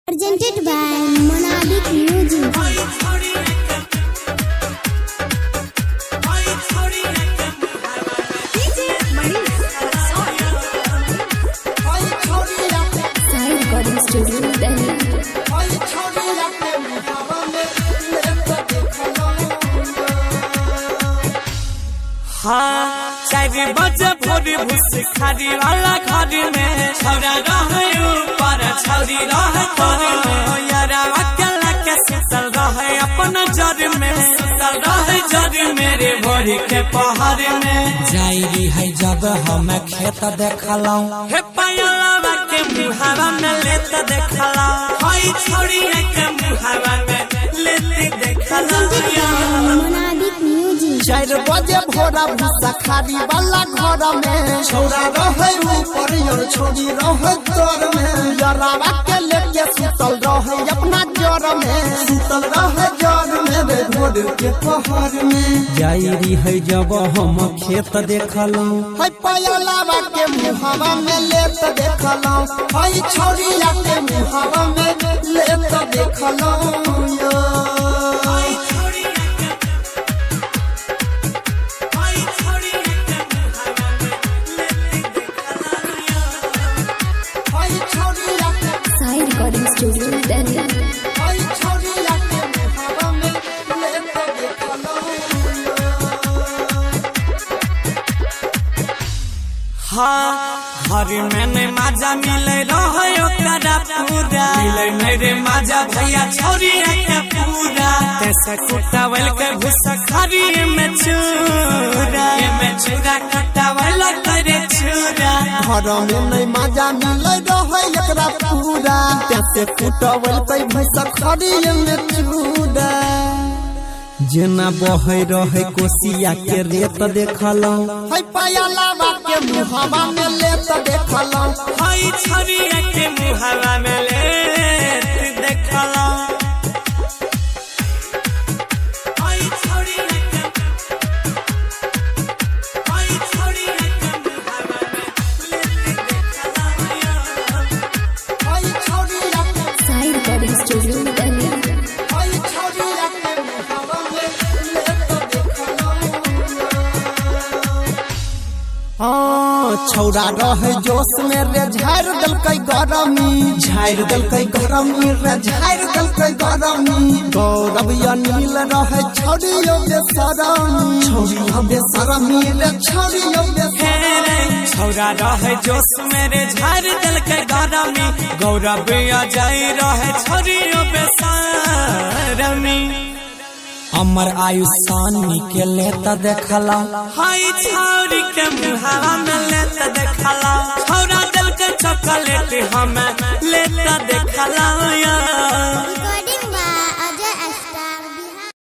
Presented by Monadic Music. Sai Recording Studio, Delhi. हाँ 4 बजे भोर भूस खारी वाला घर में छौरा रहे ऊपर छौरी रहे घर में यारा अकेला के सुतल रहे अपना जर में सुतल रहे जर मेरे भोर के पहाड़ में जाई है जब हम खेत देखलौ हे पायलवा के मुहावा में लेत देखला हई छौरी के मुहावा में लेत देखला Monadic Music. 4 बजे भोरा भूसा खारी वाला घर में छौरा रहे ऊपर और छोरी रहे तर में जरावा के लेके सुतल रहे अपना जर में सुतल रहे जर में रे भोर के पहाड़ में जाई है जब हम खेत देखलौ हई पायलवा के मुहावा में लेत देखलौ हई छौरिया के मुहावा में लेत देखलौ यो हई छौरिया के Sai Recording Studio, Delhi. हई छौरिया के मुहावा में लेत देखलौ हाँ घर में नहीं मजा मिले रहे ओकरा पूरा मिले नहीं रे मजा भैया छौरी के पूरा तैसे कुटावल के भूसा खारी में चूरा कुटावल करे चूरा घर में नहीं मजा मिले रहे एकरा पूरा कैसे कुटवल कई भैंसा खड़ी में चूड़ा जेना बहे रहे कोसिया के रेत देखलौ हई पायलवा के मुहावा में लेत देखलौ हई छौरी के मुहावा में लेत देखला हई छौरी हई छौरिया के Sai Recording Studio, Delhi. हई छौरिया के मुहावा में लेत देखलौ हाँ छौरा रहे जोश में रे झाड़ दलकै गरमी रे झाड़ दलकै गरमी गौरव अनिल रहे छौरियो बेशरमी रे छौरियो बेशरमी छौरा रहे जोश मेरे झाड़ दल के गरमी गौरव अजय रहे छौरियों बेसारमी अमर आयुष्मान के लेत देखलौ हई छौरी के मुहावा में लेत देखला छौरा दल के चॉकलेट हमें लेत देखला